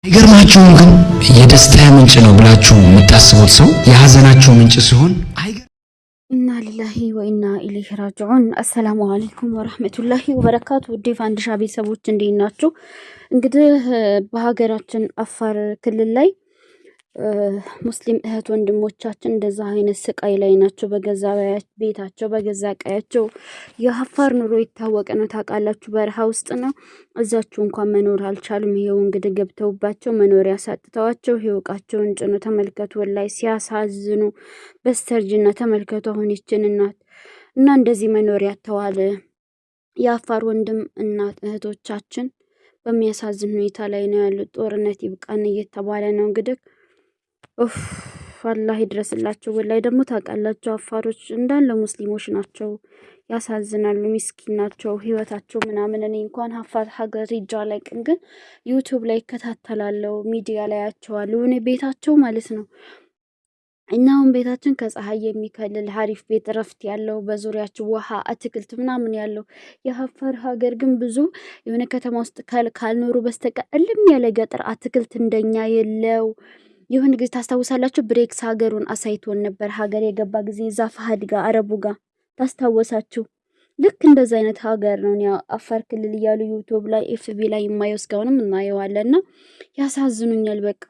ይገርማችሁም ግን የደስታ ምንጭ ነው ብላችሁ የምታስቡት ሰው የሐዘናችሁ ምንጭ ሲሆን ኢና ሊላሂ ወኢና ኢለይሂ ራጂዑን። አሰላሙ አለይኩም ወራህመቱላሂ ወበረካቱ። ውድ ፋንዲሻ ቤተሰቦች እንዴት ናችሁ? እንግዲህ በሀገራችን አፋር ክልል ላይ ሙስሊም እህት ወንድሞቻችን እንደዛ አይነት ስቃይ ላይ ናቸው። በገዛ ቤታቸው በገዛ ቀያቸው። የአፋር ኑሮ የታወቀ ነው ታውቃላችሁ፣ በረሃ ውስጥ ነው። እዛችሁ እንኳን መኖር አልቻሉም። ይሄው እንግዲህ ገብተውባቸው መኖሪያ ሳጥተዋቸው ህይወቃቸውን ጭኖ ተመልከቱ። ወላይ ሲያሳዝኑ በስተርጅና ተመልከቱ። አሁን ይችን እናት እና እንደዚህ መኖሪያ ተዋለ። የአፋር ወንድም እናት እህቶቻችን በሚያሳዝን ሁኔታ ላይ ነው ያሉት። ጦርነት ይብቃን እየተባለ ነው እንግዲህ አላህ ይድረስላቸው። ወላይ ደግሞ ታውቃላችሁ አፋሮች እንዳለ ሙስሊሞች ናቸው። ያሳዝናሉ፣ ምስኪን ናቸው ህይወታቸው ምናምን። እኔ እንኳን አፋር ሀገር ሂጄ አላውቅም፣ ግን ዩቲዩብ ላይ እከታተላለሁ፣ ሚዲያ ላይ አያቸዋለሁ። እኔ ቤታቸው ማለት ነው እና አሁን ቤታችን ከፀሐይ የሚከልል ሀሪፍ ቤት ረፍት ያለው በዙሪያቸው ውሃ አትክልት ምናምን ያለው። የአፋር ሀገር ግን ብዙ የሆነ ከተማ ውስጥ ካልኖሩ በስተቀር እልም ያለ ገጠር አትክልት እንደኛ የለው። ይሁን ጊዜ ታስታውሳላችሁ፣ ብሬክስ ሀገሩን አሳይቶን ነበር። ሀገር የገባ ጊዜ እዛ ፈሀድ ጋር አረቡ ጋር ታስታወሳችሁ። ልክ እንደዛ አይነት ሀገር ነው አፋር ክልል እያሉ ዩቲዩብ ላይ ኤፍቢ ላይ የማየው እስካሁንም እናየዋለን። እና ያሳዝኑኛል። በቃ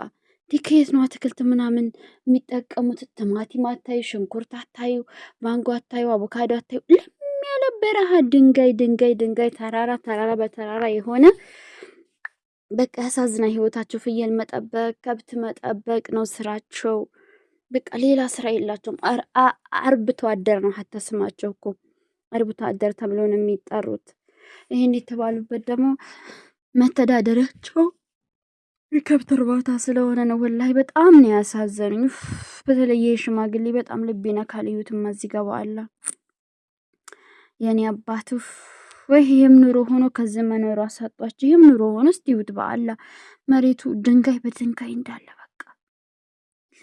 ከየት ነው አትክልት ምናምን የሚጠቀሙት? ቲማቲም አታዩ፣ ሽንኩርት አታዩ፣ ማንጎ አታዩ፣ አቮካዶ አታዩ። ልም ያለ በረሃ ድንጋይ ድንጋይ ድንጋይ፣ ተራራ ተራራ በተራራ የሆነ በቃ ያሳዝና ህይወታቸው። ፍየል መጠበቅ ከብት መጠበቅ ነው ስራቸው። በቃ ሌላ ስራ የላቸውም። አርብቶ አደር ነው ሀታ ስማቸው እኮ አርብቶ አደር ተብሎ ነው የሚጠሩት። ይህን የተባሉበት ደግሞ መተዳደሪያቸው የከብት እርባታ ስለሆነ ነው። ወላሂ በጣም ነው ያሳዘኑኝ። በተለይ ሽማግሌ በጣም ልብ ይነካል። እዩትማ እዚህ ገባ አላ የኔ አባቱ ወይ ይሄም ኑሮ ሆኖ ከዚህ መኖሩ አሳጧቸው። ይሄም ኑሮ ሆኖ እስቲዩት በአላ መሬቱ ድንጋይ በድንጋይ እንዳለ በቃ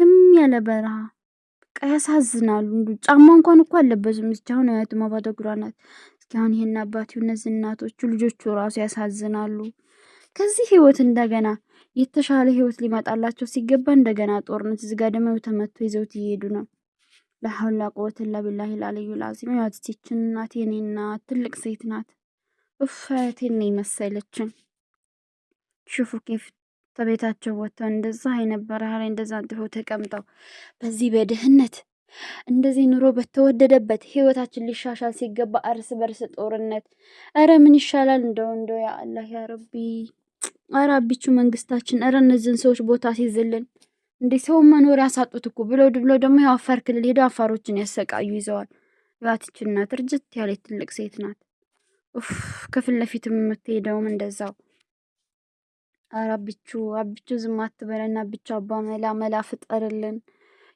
ልም ያለ በረሃ በቃ ያሳዝናሉ። ጫማ እንኳን እኮ አለበሱም። እስኪ አሁን አያት ማባዶ ጉራናት። እስኪ አሁን ይሄን አባቲው እነዚህ እናቶቹ ልጆቹ ራሱ ያሳዝናሉ። ከዚህ ህይወት እንደገና የተሻለ ህይወት ሊመጣላቸው ሲገባ እንደገና ጦርነት። እዚህ ጋር ደግሞ ተመቶ ይዘውት እየሄዱ ነው። ለሐውላ ቁወተ ኢላ ቢላሂ አልዓሊዩል ዐዚም። ያትቺን እናት የኔ እናት ትልቅ ሴት ናት። እፋቴን ነው መሰለችን። ሽፉ ኬፍ ተቤታቸው ወጥተው እንደዛ አይነበረ ላይ እንደዛ አንጥፈው ተቀምጠው በዚህ በድህነት እንደዚህ ኑሮ በተወደደበት ህይወታችን ሊሻሻል ሲገባ እርስ በርስ ጦርነት። አረ ምን ይሻላል? እንደው ያ አላህ ያ ረቢ፣ አራቢቹ መንግስታችን፣ አረ እነዚህን ሰዎች ቦታ ሲዝልን እንዴ ሰው መኖሪያ ያሳጡት እኮ ብለው ደግሞ የአፋር ክልል ሄደው አፋሮችን ያሰቃዩ ይዘዋል። ያትቺ እናት እርጅት ያለች ትልቅ ሴት ናት። ከፊት ለፊት የምትሄደውም እንደዛው። አራቢቹ አቢቹ ዝም አትበለና ብቻ አባ መላ ፍጠርልን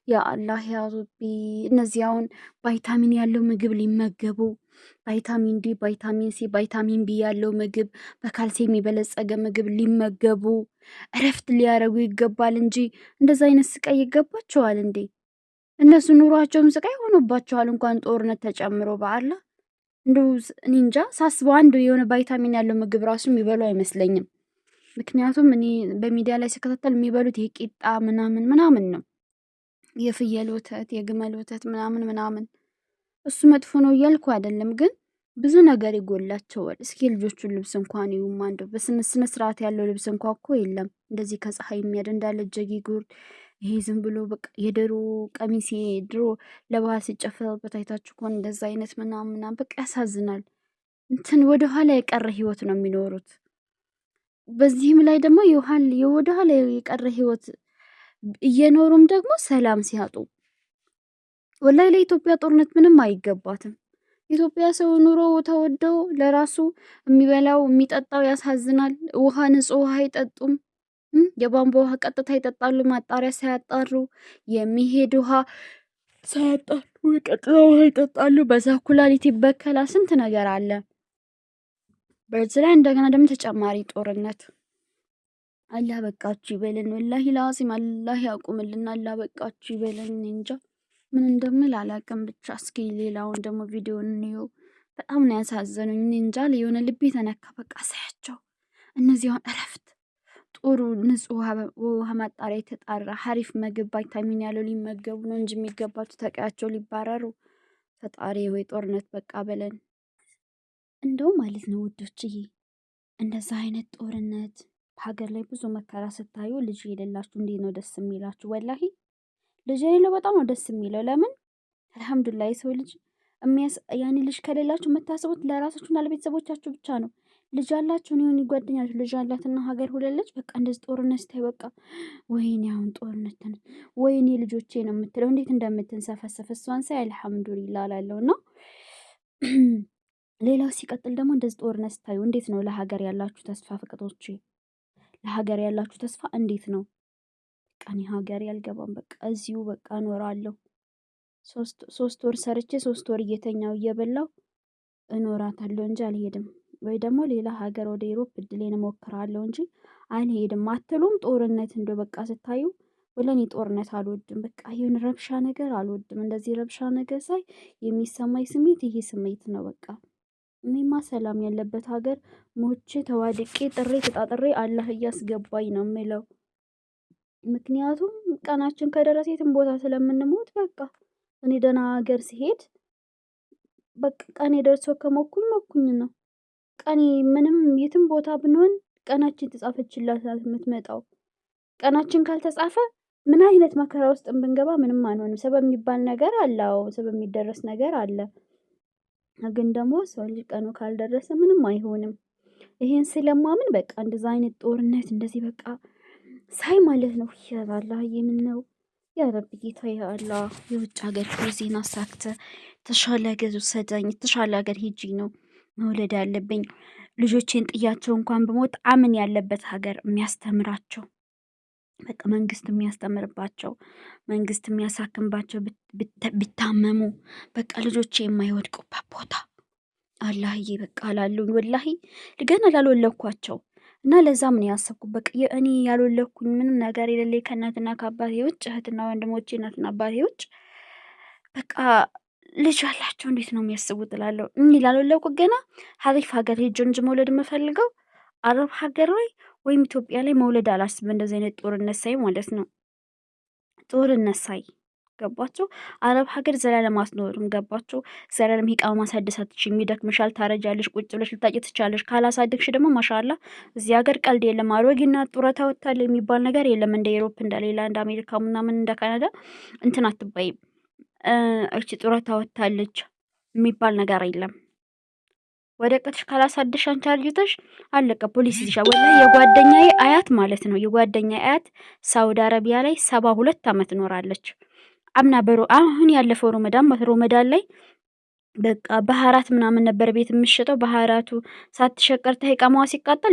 ያ አላህ ያ ረቢ። እነዚህ አሁን ቫይታሚን ያለው ምግብ ሊመገቡ፣ ቫይታሚን ዲ፣ ቫይታሚን ሲ፣ ቫይታሚን ቢ ያለው ምግብ፣ በካልሲየም የበለጸገ ምግብ ሊመገቡ እረፍት ሊያረጉ ይገባል እንጂ እንደዛ አይነት ስቃይ ይገባቸዋል እንዴ? እነሱ ኑሯቸውም ስቃይ ሆኖባቸዋል። እንኳን ጦርነት ተጨምሮ በአላ እንደው እኔ እንጃ ሳስበው አንድ የሆነ ቫይታሚን ያለው ምግብ ራሱ የሚበሉ አይመስለኝም። ምክንያቱም እኔ በሚዲያ ላይ ሲከታተል የሚበሉት የቂጣ ምናምን ነው፣ የፍየል ወተት፣ የግመል ወተት ምናምን። እሱ መጥፎ ነው እያልኩ አይደለም፣ ግን ብዙ ነገር ይጎላቸዋል። እስኪ ልጆቹን ልብስ እንኳን ይሁን አንዱ በስነ ስርዓት ያለው ልብስ እንኳን እኮ የለም። እንደዚህ ከፀሐይ የሚያድ እንዳለ እጀጌ ጉርድ፣ ይሄ ዝም ብሎ በቃ የድሮ ቀሚስ ድሮ ለባህል ሲጨፈርበት አይታችሁ ከሆነ እንደዛ አይነት ምናምን በቃ ያሳዝናል። እንትን ወደኋላ የቀረ ህይወት ነው የሚኖሩት። በዚህም ላይ ደግሞ ወደኋላ የቀረ ህይወት እየኖሩም ደግሞ ሰላም ሲያጡ፣ ወላይ ለኢትዮጵያ ጦርነት ምንም አይገባትም። ኢትዮጵያ ሰው ኑሮ ተወደው ለራሱ የሚበላው የሚጠጣው ያሳዝናል። ውሃ ንጹህ ውሃ አይጠጡም። የቧንቧ ውሃ ቀጥታ ይጠጣሉ፣ ማጣሪያ ሳያጣሩ። የሚሄድ ውሃ ሳያጣሩ ቀጥታ ውሃ ይጠጣሉ። በዛ ኩላሊት ይበከላል። ስንት ነገር አለ። በዚህ ላይ እንደገና ደግሞ ተጨማሪ ጦርነት። አላህ በቃችሁ ይበለን። ወላሂ ላዚም አላህ ያቁምልና አላህ በቃችሁ ይበለን። እንጃ ምን እንደምል አላውቅም። ብቻ እስኪ ሌላውን ደግሞ ቪዲዮን እንየው። በጣም ነው ያሳዘኑኝ። እንጃ የሆነ ልቤ ተነካ። በቃ ሳያቸው እነዚህ አሁን እረፍት ጥሩ ንጹህ ውሃ ማጣሪያ የተጣራ ሀሪፍ ምግብ ቫይታሚን ያለው ሊመገቡ ነው እንጂ የሚገባቸው ተቀያቸው ሊባረሩ። ፈጣሪ ወይ ጦርነት በቃ በለን። እንደው ማለት ነው ውዶችዬ፣ እንደዛ አይነት ጦርነት ሀገር ላይ ብዙ መከራ ስታዩ ልጅ የሌላችሁ እንዴት ነው ደስ የሚላችሁ? ወላሂ ልጅ የሌለው በጣም ነው ደስ የሚለው። ለምን አልሐምዱሊላህ የሰው ልጅ ያኔ ልጅ ከሌላችሁ የምታስቡት ለራሳችሁና ለቤተሰቦቻችሁ ብቻ ነው። ልጅ አላችሁ የሆነ ጓደኛችሁ ልጅ አላትና ሀገር ሁለለች በቃ እንደዚህ ጦርነት ስታይ በቃ ወይኔ አሁን ጦርነት ወይኔ ልጆቼ ነው የምትለው። እንዴት እንደምትንሰፈሰፍ እሷን ሳይ አልሐምዱሊላህ እላለሁ። እና ሌላው ሲቀጥል ደግሞ እንደዚህ ጦርነት ስታዩ እንዴት ነው ለሀገር ያላችሁ ተስፋ ፍቅጦቼ? ለሀገር ያላችሁ ተስፋ እንዴት ነው? በቃ እኔ ሀገር ያልገባም በቃ እዚሁ በቃ እኖራለሁ። 3 ወር ሰርቼ 3 ወር እየተኛው እየበላው እኖራታለሁ እንጂ አልሄድም። ወይ ደግሞ ሌላ ሀገር ወደ ኢሮፕ እድሌን እሞክራለሁ እንጂ አልሄድም። አትሉም? ጦርነት እንደው በቃ ስታዩ ወለኔ ጦርነት አልወድም። በቃ ይሁን ረብሻ ነገር አልወድም። እንደዚህ ረብሻ ነገር ሳይ የሚሰማኝ ስሜት ይሄ ስሜት ነው። በቃ እኔማ ሰላም ያለበት ሀገር ሞቼ ተዋድቄ ጥሬ ተጣጥሬ አላህ እያስገባኝ ነው የምለው። ምክንያቱም ቀናችን ከደረሰ የትም ቦታ ስለምንሞት በቃ እኔ ደህና ሀገር ሲሄድ በቃ ቀኔ ደርሶ ከሞኩኝ ነው። ቀኔ ምንም የትም ቦታ ብንሆን ቀናችን ተጻፈችላት የምትመጣው። ቀናችን ካልተጻፈ ምን አይነት መከራ ውስጥ ብንገባ ምንም አንሆንም። ሰበብ የሚባል ነገር አለ። አዎ ሰበብ የሚደረስ ነገር አለ። ግን ደግሞ ሰው ልጅ ቀኑ ካልደረሰ ምንም አይሆንም። ይሄን ስለማምን በቃ እንደዛ አይነት ጦርነት እንደዚህ በቃ ሳይ ማለት ነው ያላ የምነው ያ ረብ ጌታ ያላ የውጭ ሀገር ዜና አሳክተ ተሻለ ሀገር ሰዳኝ ተሻለ ሀገር ሄጂ ነው መውለድ ያለብኝ። ልጆቼን ጥያቸው እንኳን በሞት አምን ያለበት ሀገር የሚያስተምራቸው በቃ መንግስት የሚያስተምርባቸው መንግስት የሚያሳክምባቸው ቢታመሙ በቃ ልጆቼ የማይወድቁበት ቦታ አላህዬ በቃ ላሉኝ ወላሂ ገና ላልወለኳቸው እና ለዛም ነው ያሰብኩት። በቃ እኔ ያልወለኩኝ ምንም ነገር የሌለኝ ከእናትና ከአባቴ ውጭ እህትና ወንድሞቼ እናትና አባቴ ውጭ በቃ ልጅ አላቸው እንዴት ነው የሚያስቡት እላለሁ። እኔ ላልወለኩት ገና ሀሪፍ ሀገር ሄጄ እንጂ መውለድ የምፈልገው አረብ ሀገር ላይ ወይም ኢትዮጵያ ላይ መውለድ አላስብም። እንደዚህ አይነት ጦርነት ሳይ ማለት ነው ጦርነት ሳይ ገባቸው። አረብ ሀገር ዘላለም አትኖርም። ገባቸው። ዘላለም ሂቃማ ማሳደሳትሽ የሚደክምሻል፣ ታረጃለሽ፣ ቁጭ ብለሽ ልታቂ ትቻለሽ። ካላሳደግሽ ደግሞ ማሻአላ እዚህ ሀገር ቀልድ የለም። አሮጊና ጡረታ ወጥታል የሚባል ነገር የለም። እንደ ኤሮፕ እንደሌላ እንደ አሜሪካ ምናምን እንደ ካናዳ እንትን አትባይም። እቺ ጡረታ ወጥታለች የሚባል ነገር የለም። ወረቀትሽ ካላሳደሽ አንቺ አርጅተሽ አለቀ፣ ፖሊስ ይዘሻል። ወላሂ የጓደኛዬ አያት ማለት ነው የጓደኛዬ አያት ሳውዲ አረቢያ ላይ 72 ዓመት ኖራለች። አምና አሁን ያለፈው ሮመዳን ላይ በቃ ባህራት ምናምን ነበር ቤት የምትሸጠው። ባህራቱ ሳትሸቀርታ ኢቃማዋ ሲቃጠል